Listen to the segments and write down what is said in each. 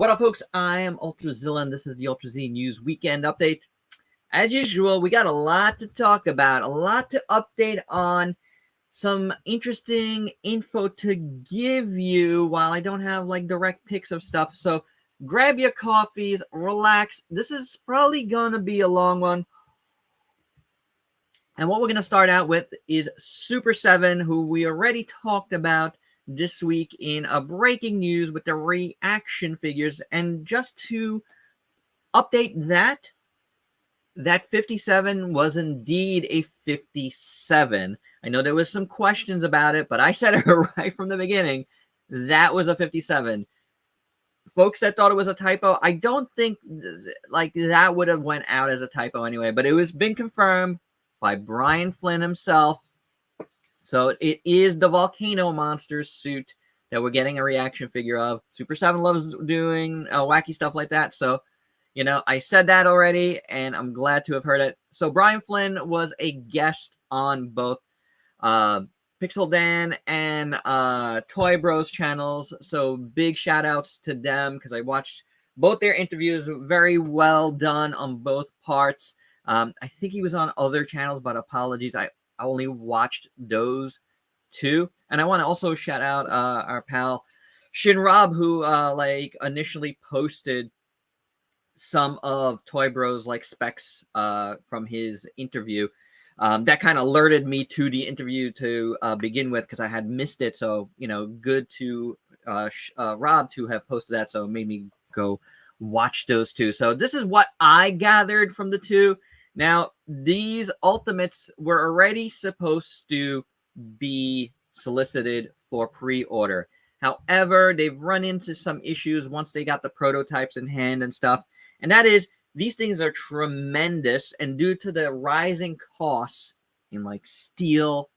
What up, folks? I am Ultrazilla, and this is the UltraZ News Weekend Update. As usual, we got a lot to talk about, a lot to update on, some interesting info to give you while I don't have like direct pics of stuff. So grab your coffees, relax. This is probably gonna be a long one. And what we're gonna start out with is Super7, who we already talked about this week in a breaking news with the reaction figures. And just to update that 57 was indeed a 57. I know there was some questions about it, but I said it right from the beginning. That was a 57. Folks that thought it was a typo, I don't think like that would have went out as a typo anyway, but it was been confirmed by Brian Flynn himself. So it is the Volcano Monsters suit that we're getting a reaction figure of. Super7 loves doing wacky stuff like that. So, you know, I said that already, and I'm glad to have heard it. So Brian Flynn was a guest on both Pixel Dan and Toy Bros channels. So big shout outs to them because I watched both their interviews. Very well done on both parts. I think he was on other channels, but apologies. I only watched those two. And I want to also shout out our pal Shin Rob, who like initially posted some of Toy Bros like specs from his interview. That kind of alerted me to the interview to begin with because I had missed it. So, you know, good to Rob to have posted that. So it made me go watch those two. So this is what I gathered from the two. Now, these Ultimates were already supposed to be solicited for pre-order. However, they've run into some issues once they got the prototypes in hand and stuff. And that is, these things are tremendous. And due to the rising costs in like steel,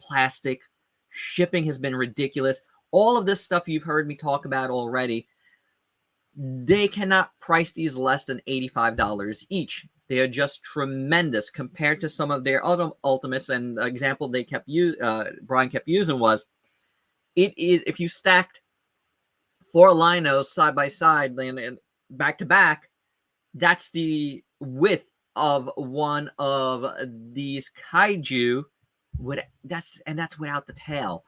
plastic, shipping has been ridiculous. All of this stuff you've heard me talk about already. They cannot price these less than $85 each. They are just tremendous compared to some of their other Ultimates. And the example they kept Brian kept using was, it is if you stacked 4 Linos side by side and back to back, that's the width of one of these Kaiju. That's without the tail.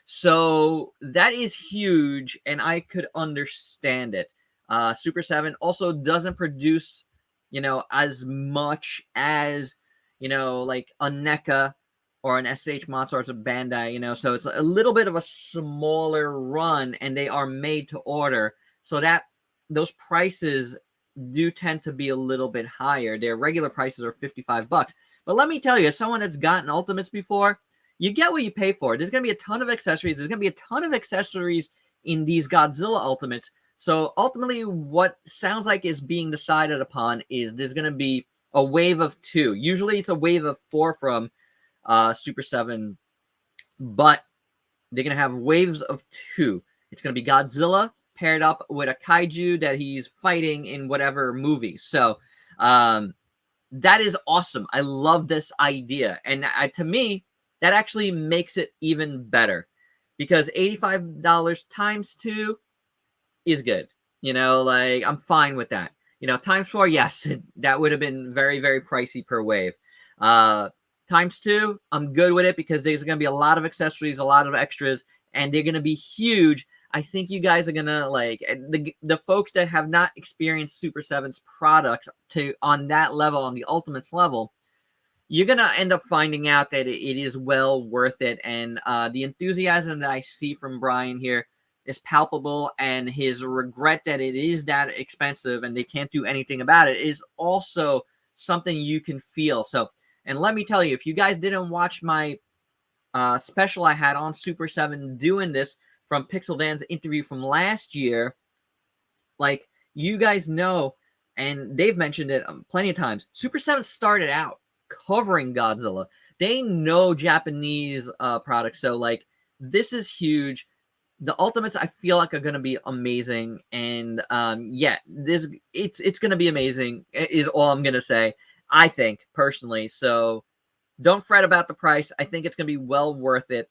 So that is huge, and I could understand it. Super7 also doesn't produce, you know, as much as, you know, like a NECA or an SH Monster or a Bandai, you know, so it's a little bit of a smaller run, and they are made to order, so that those prices do tend to be a little bit higher. Their regular prices are $55. But let me tell you, as someone that's gotten Ultimates before, you get what you pay for. There's going to be a ton of accessories. There's going to be a ton of accessories in these Godzilla Ultimates. So ultimately, what sounds like is being decided upon is there's going to be a wave of 2. Usually it's a wave of 4 from Super7, but they're going to have waves of 2. It's going to be Godzilla paired up with a Kaiju that he's fighting in whatever movie. So that is awesome. I love this idea. And to me, that actually makes it even better because $85 times 2 is good. You know, like I'm fine with that. You know, times 4, yes, that would have been very, very pricey per wave. Times 2, I'm good with it because there's going to be a lot of accessories, a lot of extras, and they're going to be huge. I think you guys are going to like the folks that have not experienced Super7's products on that level, on the Ultimates level, you're going to end up finding out that it is well worth it. And the enthusiasm that I see from Brian here is palpable, and his regret that it is that expensive and they can't do anything about it is also something you can feel. So, and let me tell you, if you guys didn't watch my special I had on Super7 doing this from Pixel Dan's interview from last year, like you guys know, and they've mentioned it plenty of times, Super7 started out covering Godzilla. They know Japanese products, so like this is huge. The Ultimates, I feel like, are going to be amazing, and yeah, it's going to be amazing is all I'm going to say, I think, personally. So don't fret about the price. I think it's going to be well worth it.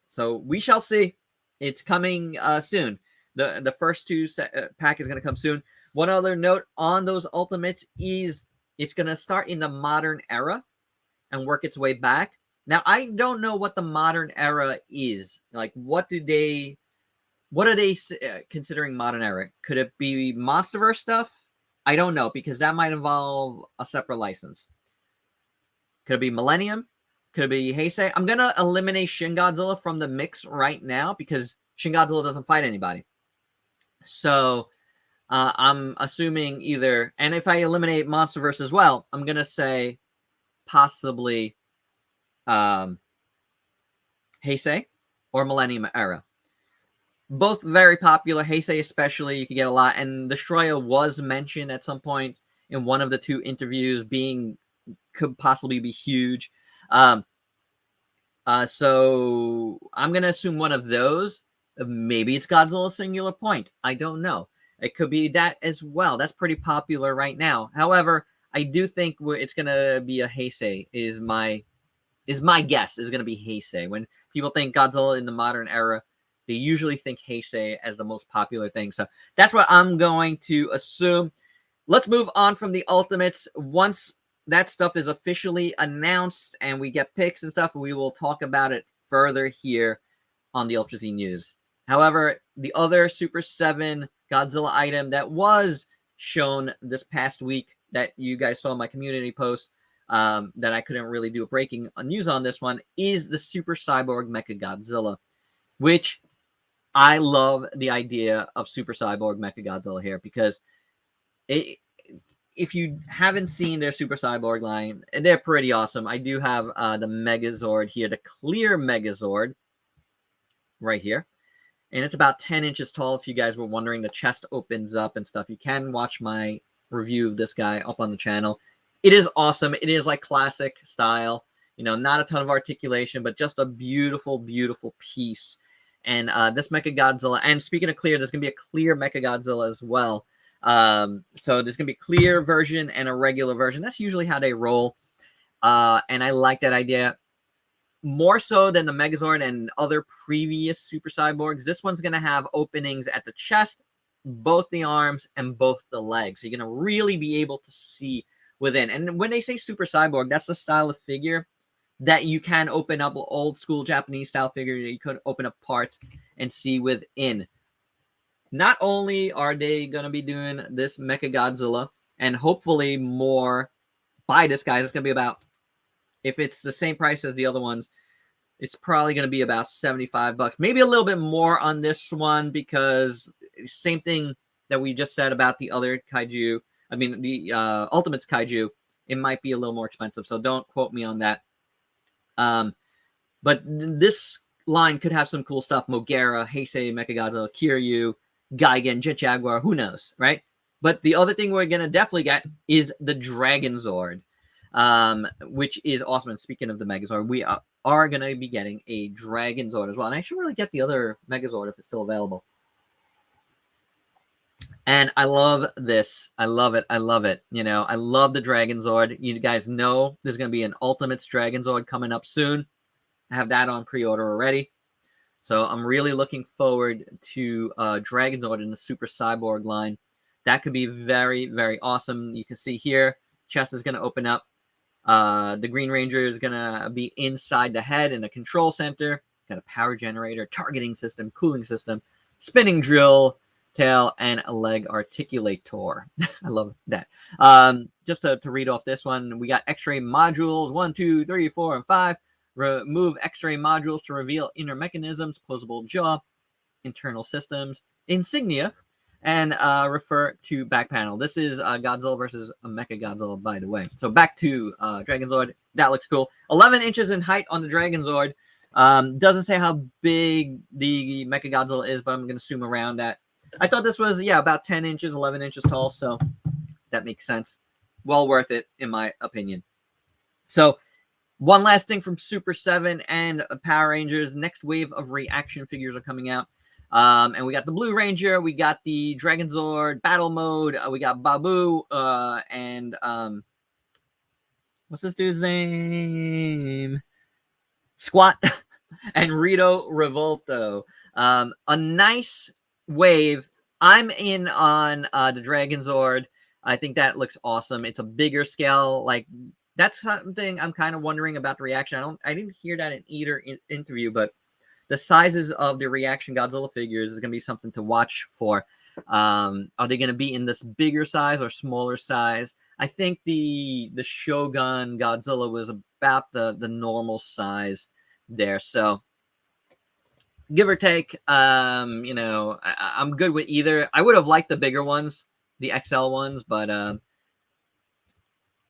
So we shall see. It's coming soon. The first two pack is going to come soon. One other note on those Ultimates is it's going to start in the modern era and work its way back. Now, I don't know what the modern era is. Like, what are they considering modern era? Could it be Monsterverse stuff? I don't know, because that might involve a separate license. Could it be Millennium? Could it be Heisei? I'm going to eliminate Shin Godzilla from the mix right now because Shin Godzilla doesn't fight anybody. So I'm assuming either, and if I eliminate Monsterverse as well, I'm going to say possibly Heisei or Millennium Era. Both very popular. Heisei especially, you can get a lot. And Destroya was mentioned at some point in one of the two interviews could possibly be huge. So I'm going to assume one of those. Maybe it's Godzilla Singular Point. I don't know. It could be that as well. That's pretty popular right now. However, I do think it's going to be a Heisei is my guess is going to be Heisei. When people think Godzilla in the modern era, they usually think Heisei as the most popular thing. So that's what I'm going to assume. Let's move on from the Ultimates. Once that stuff is officially announced and we get picks and stuff, we will talk about it further here on the Ultra Z News. However, the other Super 7 Godzilla item that was shown this past week that you guys saw in my community post that I couldn't really do a breaking news on this one is the Super Cyborg MECHAGODZILLA, which I love the idea of Super Cyborg MECHAGODZILLA here because if you haven't seen their Super Cyborg line, they're pretty awesome. I do have the Megazord here, the clear Megazord right here. And it's about 10 inches tall. If you guys were wondering, the chest opens up and stuff. You can watch my review of this guy up on the channel. It is awesome. It is like classic style. You know, not a ton of articulation, but just a beautiful, beautiful piece. And this MECHAGODZILLA, and speaking of clear, there's going to be a clear MECHAGODZILLA as well. So there's going to be a clear version and a regular version. That's usually how they roll. And I like that idea. More so than the Megazord and other previous Super Cyborgs, this one's going to have openings at the chest, both the arms, and both the legs. So you're going to really be able to see within. And when they say Super Cyborg, that's the style of figure that you can open up, old school Japanese style figure. You could open up parts and see within. Not only are they going to be doing this MECHAGODZILLA, and hopefully more by this, guys, it's going to be about, if it's the same price as the other ones, it's probably going to be about $75. Maybe a little bit more on this one because same thing that we just said about the other Kaiju. I mean, the Ultimates Kaiju, it might be a little more expensive, so don't quote me on that. But this line could have some cool stuff. Mogera, Heisei, MECHAGODZILLA, Kiryu, Gigan, Jet Jaguar, who knows, right? But the other thing we're going to definitely get is the Dragon Zord, which is awesome. And speaking of the Megazord, we are going to be getting a Dragon Zord as well. And I should really get the other Megazord if it's still available. And I love this. I love it. I love it. You know, I love the Dragon Zord. You guys know there's going to be an Ultimates Dragon Zord coming up soon. I have that on pre-order already. So I'm really looking forward to Dragon Zord in the Super Cyborg line. That could be very, very awesome. You can see here, chest is going to open up. The Green Ranger is going to be inside the head in the control center. Got a power generator, targeting system, cooling system, spinning drill, tail, and a leg articulator. I love that. Just to read off this one, we got X-ray modules 1, 2, 3, 4, and 5. Remove X-ray modules to reveal inner mechanisms, posable jaw, internal systems, insignia, and refer to back panel. This is Godzilla versus a MECHAGODZILLA, by the way. So back to Dragon Zord. That looks cool. 11 inches in height on the Dragon Zord. Doesn't say how big the MECHAGODZILLA is, but I'm going to assume around that. I thought this was, yeah, about 10 inches, 11 inches tall, so that makes sense. Well worth it, in my opinion. So, one last thing from Super 7 and Power Rangers. Next wave of reaction figures are coming out. And we got the Blue Ranger, we got the Dragon Zord battle mode, we got Babu, and what's this dude's name? Squat, and Rito Revolto. A nice wave. I'm in on the Dragon Zord. I think that looks awesome. It's a bigger scale. Like, that's something I'm kind of wondering about the reaction. I didn't hear that in either interview, but the sizes of the reaction Godzilla figures is going to be something to watch for. Are they going to be in this bigger size or smaller size? I think the Shogun Godzilla was about the normal size there. So give or take, you know, I'm good with either. I would have liked the bigger ones, the XL ones, but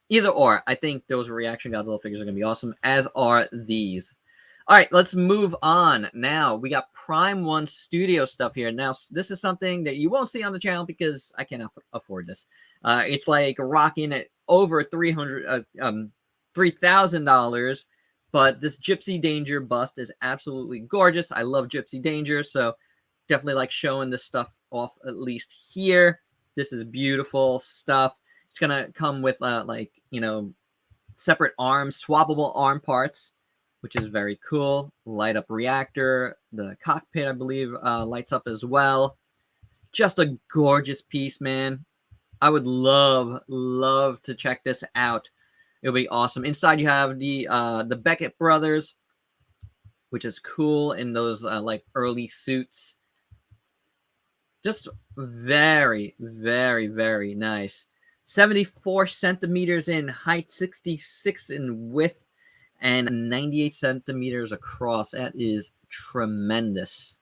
either or. I think those reaction Godzilla figures are going to be awesome, as are these. All right, let's move on. Now, we got Prime 1 Studio stuff here. Now, this is something that you won't see on the channel because I can't afford this. It's like rocking at over $3,000, but this Gypsy Danger bust is absolutely gorgeous. I love Gypsy Danger, so definitely like showing this stuff off at least here. This is beautiful stuff. It's going to come with, like, you know, separate arms, swappable arm parts, which is very cool. Light up reactor. The cockpit, I believe, lights up as well. Just a gorgeous piece, man. I would love to check this out. It'll be awesome. Inside you have the Beckett brothers, which is cool in those like early suits. Just very, very, very nice. 74 centimeters in height, 66 in width, and 98 centimeters across. That is tremendous.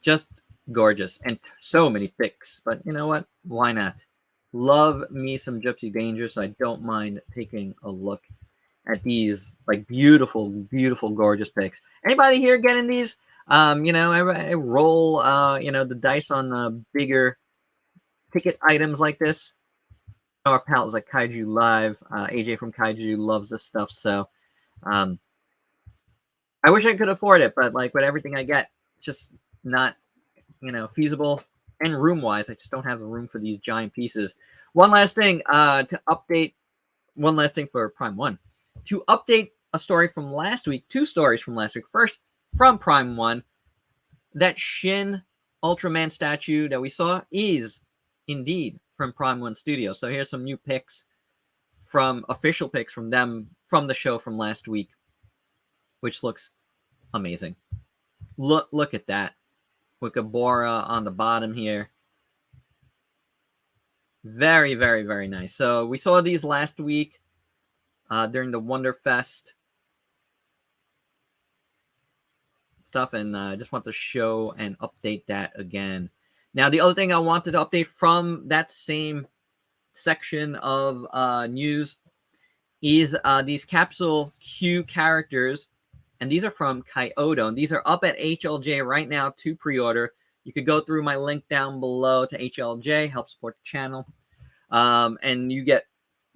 Just gorgeous. And so many picks. But you know what? Why not? Love me some Gypsy Danger, so I don't mind taking a look at these like beautiful, beautiful, gorgeous picks. Anybody here getting these? You know, I roll, you know, the dice on bigger ticket items like this. Our pals like Kaiju Live, AJ from Kaiju loves this stuff, so I wish I could afford it, but like with everything I get, it's just not, you know, feasible. And room-wise, I just don't have the room for these giant pieces. One last thing to update. One last thing for Prime 1. To update a story from last week, 2 stories from last week. First, from Prime 1, that SHIN Ultraman statue that we saw is indeed from Prime 1 Studio. So here's some new pics from official pics from them from the show from last week, which looks amazing. Look at that. With Gabora on the bottom here. Very, very, very nice. So we saw these last week during the Wonderfest stuff, and I just want to show and update that again. Now, the other thing I wanted to update from that same section of news is these Capsule Q characters. And these are from Kyoto. And these are up at HLJ right now to pre-order. You could go through my link down below to HLJ, help support the channel. And you get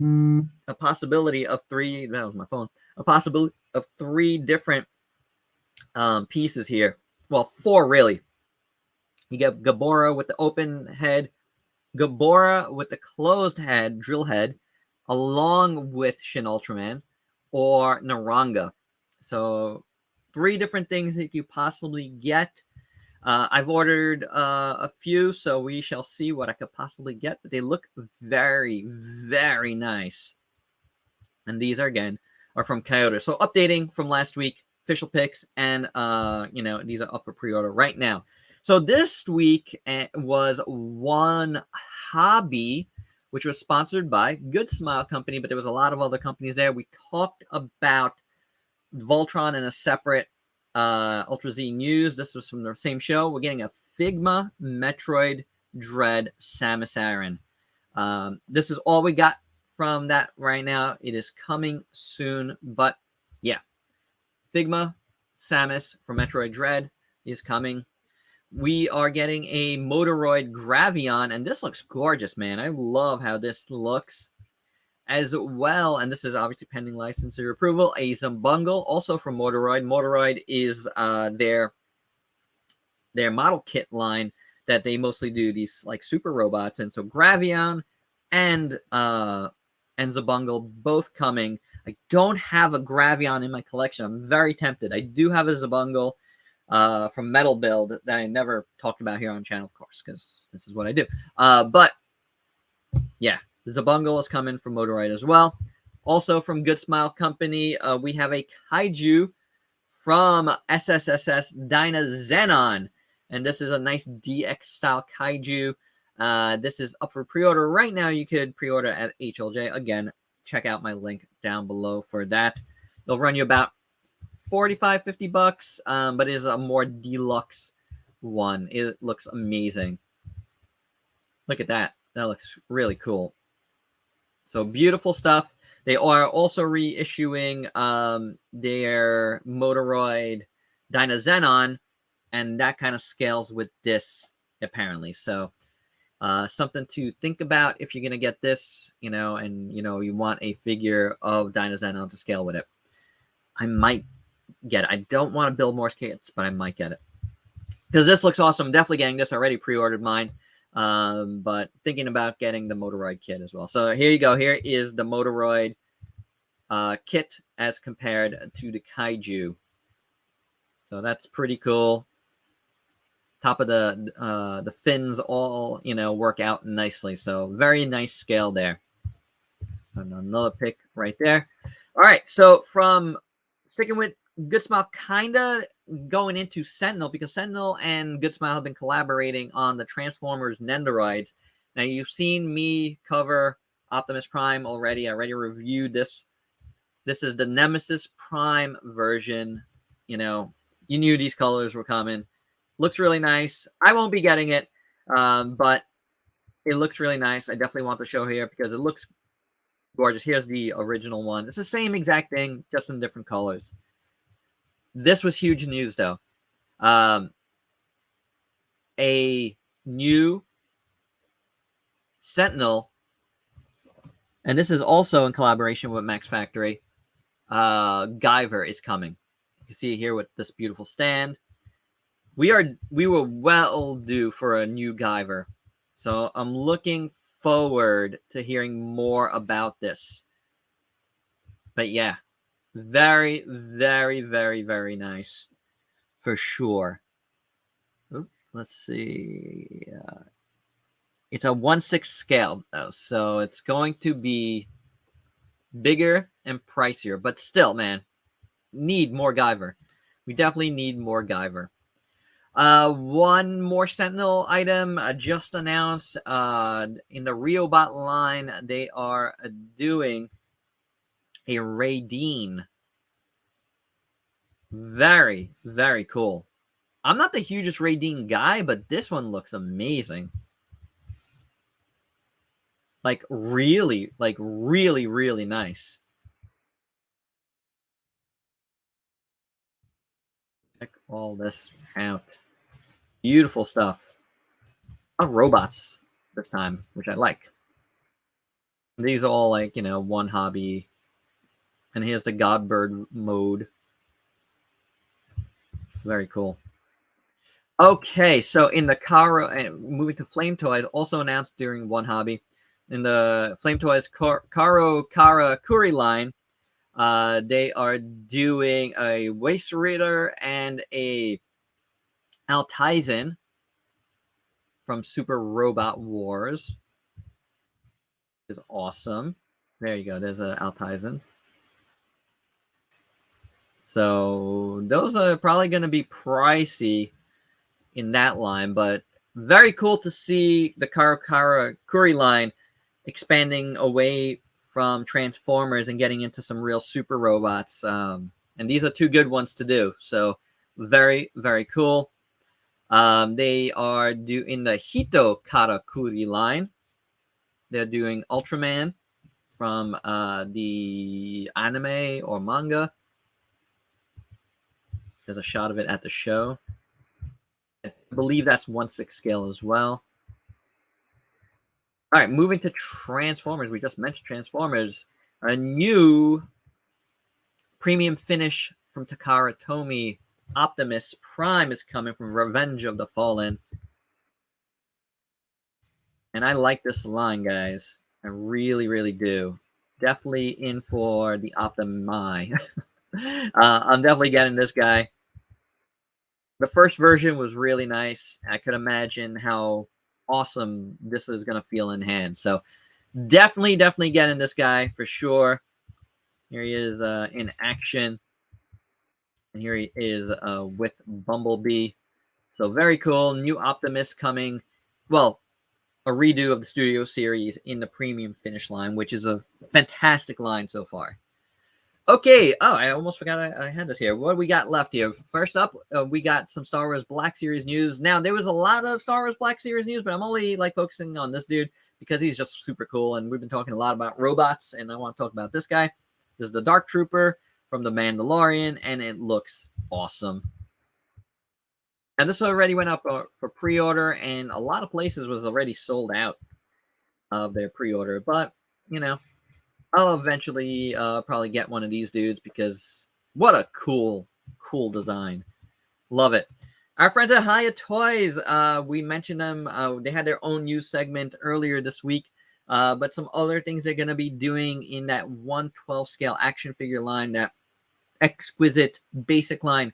a possibility of 3, that was my phone, a possibility of 3 different pieces here. Well, 4 really. You get Gabora with the open head, Gabora with the closed head, drill head, along with Shin Ultraman, or Naranga. So 3 different things that you possibly get. I've ordered a few, so we shall see what I could possibly get. But they look very, very nice. And these are, again, are from Kyoto. So updating from last week, official picks, and, you know, these are up for pre-order right now. So this week was One Hobby, which was sponsored by Good Smile Company, but there was a lot of other companies there. We talked about Voltron in a separate Ultra Z news. This was from the same show. We're getting a Figma Metroid Dread Samus Aran. This is all we got from that right now. It is coming soon, but yeah, Figma Samus from Metroid Dread is coming. We are getting a Mordoroid Gravion, and this looks gorgeous, man. I love how this looks as well, and this is obviously pending licensor approval. A Zumbungle, also from Mordoroid. Mordoroid is their model kit line that they mostly do these like super robots, and so Gravion and Zumbungle both coming. I don't have a Gravion in my collection. I'm very tempted. I do have a Zumbungle. from Metal Build that I never talked about here on the channel, of course, because this is what I do. But yeah, Zabungle is coming from Mordoroid as well. Also from Good Smile Company, we have a Kaiju from SSSS Dynazenon. And this is a nice DX style Kaiju. This is up for pre-order right now. You could pre-order at HLJ. Again, check out my link down below for that. They'll run you about 45, 50 bucks, but it is a more deluxe one. It looks amazing. Look at that. That looks really cool. So beautiful stuff. They are also reissuing their Mordoroid Dynazenon, and that kind of scales with this, apparently. So something to think about if you're going to get this, and, you want a figure of Dynazenon to scale with it. I might get it. I don't want to build more kits, but I might get it. Because this looks awesome. I'm definitely getting this. I already pre-ordered mine. But thinking about getting the Mordoroid kit as well. So here you go. Here is the Mordoroid kit as compared to the Kaiju. So that's pretty cool. Top of the fins all, work out nicely. So very nice scale there. And another pick right there. All right. So from sticking with Good Smile, kind of going into Sentinel, because Sentinel and Good Smile have been collaborating on the Transformers Nendoroids. Now, you've seen me cover Optimus Prime already. I already reviewed this. This is the Nemesis Prime version. You knew these colors were coming. Looks really nice. I won't be getting it, but it looks really nice. I definitely want to show here because it looks gorgeous. Here's the original one. It's the same exact thing, just in different colors. This was huge news, though. A new Sentinel, and this is also in collaboration with Max Factory. Guyver is coming. You can see here with this beautiful stand. We were well due for a new Guyver, so I'm looking forward to hearing more about this. But yeah, very, very, very, very nice for sure. Oops, let's see. It's a 1/6 scale though, so it's going to be bigger and pricier. But still, man, need more Guyver. We definitely need more Guyver. One more Sentinel item just announced in the Riobot line. They are doing a Radian. Very, very cool. I'm not the hugest Radian guy, but this one looks amazing. Really, really nice. Check all this out. Beautiful stuff. Robots this time, which I like. These are all one hobby. And here's the Godbird mode. It's very cool. Okay, so in the moving to Flame Toys, also announced during One Hobby, in the Flame Toys Karo Kara Kuri line, they are doing a Waste Ritter and a Altizen from Super Robot Wars. Is awesome. There you go. There's an Altizen. So those are probably going to be pricey in that line, but very cool to see the Kara Kuri line expanding away from Transformers and getting into some real super robots. And these are two good ones to do. So very, very cool. They are in the Hito Karakuri line. They're doing Ultraman from the anime or manga. There's a shot of it at the show. I believe that's 1/6 scale as well. All right, moving to Transformers. We just mentioned Transformers. A new premium finish from Takara Tomy. Optimus Prime is coming from Revenge of the Fallen. And I like this line, guys. I really, really do. Definitely in for the Optimi. I'm definitely getting this guy. The first version was really nice. I could imagine how awesome this is going to feel in hand. So definitely getting this guy for sure. Here he is in action. And here he is with Bumblebee. So very cool. New Optimus coming. Well, a redo of the Studio Series in the premium finish line, which is a fantastic line so far. Okay. Oh, I almost forgot I had this here. What do we got left here? First up, we got some Star Wars Black Series news. Now, there was a lot of Star Wars Black Series news, but I'm only like focusing on this dude because he's just super cool. And we've been talking a lot about robots, and I want to talk about this guy. This is the Dark Trooper from The Mandalorian, and it looks awesome. And this already went up for pre-order, and a lot of places was already sold out of their pre-order. But, you know, I'll eventually probably get one of these dudes because what a cool design. Love it. Our friends at HIYA Toys, we mentioned them. They had their own news segment earlier this week. But some other things they're going to be doing in that 1/12 scale action figure line, that exquisite basic line.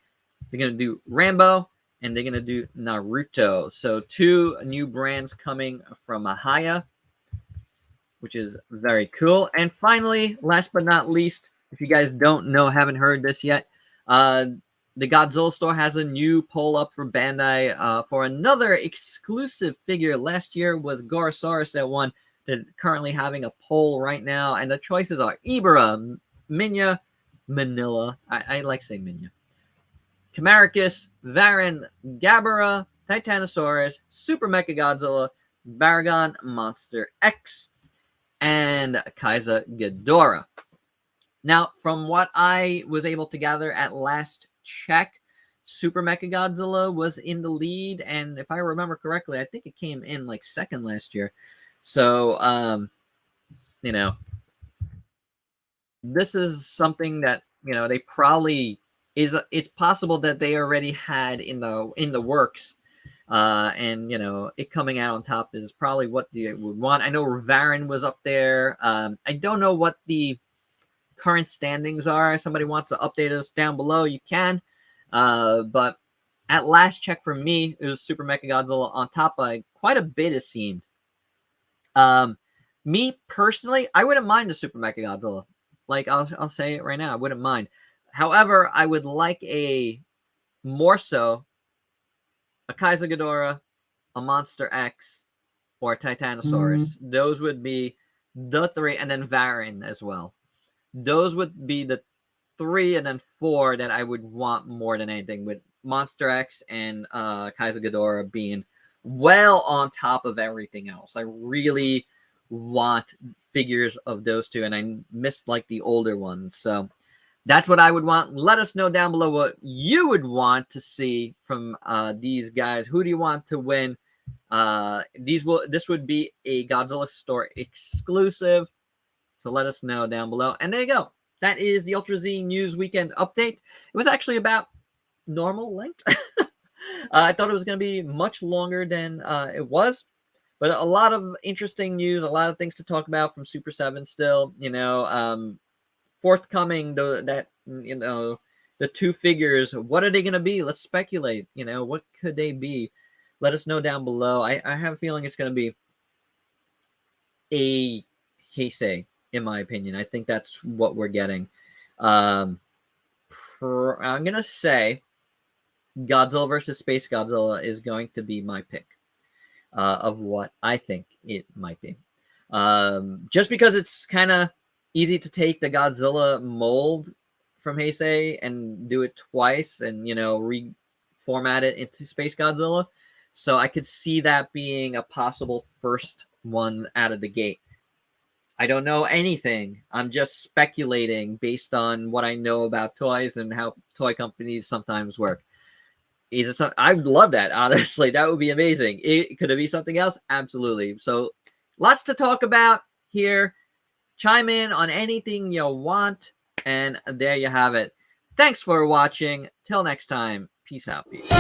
They're going to do Rambo, and they're going to do Naruto. So 2 new brands coming from HIYA, which is very cool. And finally, last but not least, if you guys don't know, haven't heard this yet, the Godzilla store has a new poll up for Bandai for another exclusive figure. Last year was Gorosaurus that won. They're currently having a poll right now, and the choices are Ibera, Minya, Manila. I like saying Minya. Camaricus, Varan, Gabara, Titanosaurus, Super MECHAGODZILLA, Baragon, Monster X, and Kaiju Ghidorah. Now, from what I was able to gather at last check, Super MECHAGODZILLA was in the lead, and if I remember correctly, I think it came in like second last year. So, you know, this is something that, you know, they probably it's possible that they already had in the works, and, you know, it coming out on top is probably what they would want. I know Varan was up there. I don't know what the current standings are. If somebody wants to update us down below, you can. But at last check for me, it was Super MECHAGODZILLA on top by quite a bit, it seemed. Me personally, I wouldn't mind the Super MECHAGODZILLA. Like, I'll say it right now, I wouldn't mind. However, I would like more so a Kaiju Ghidorah, a Monster X, or a Titanosaurus. Those would be the 3, and then Varan as well. Those would be the 3 and then 4 that I would want more than anything, with Monster X and Kaiju Ghidorah being well on top of everything else. I really want figures of those 2, and I missed like the older ones. So that's what I would want. Let us know down below what you would want to see from these guys. Who do you want to win? This would be a Godzilla store exclusive. So let us know down below. And there you go. That is the Ultra Z News Weekend Update. It was actually about normal length. I thought it was going to be much longer than it was. But a lot of interesting news, a lot of things to talk about from Super 7 still. You know, forthcoming, the 2 figures. What are they going to be? Let's speculate. You know, what could they be? Let us know down below. I have a feeling it's going to be a Heisei, in my opinion. I think that's what we're getting. I'm going to say Godzilla versus Space Godzilla is going to be my pick of what I think it might be. Just because it's kind of easy to take the Godzilla mold from Heisei and do it twice and, you know, reformat it into Space Godzilla. So I could see that being a possible first one out of the gate. I don't know anything. I'm just speculating based on what I know about toys and how toy companies sometimes work. I'd love that, honestly. That would be amazing. Could it be something else? Absolutely. So lots to talk about here. Chime in on anything you want. And there you have it. Thanks for watching. Till next time. Peace out, peeps.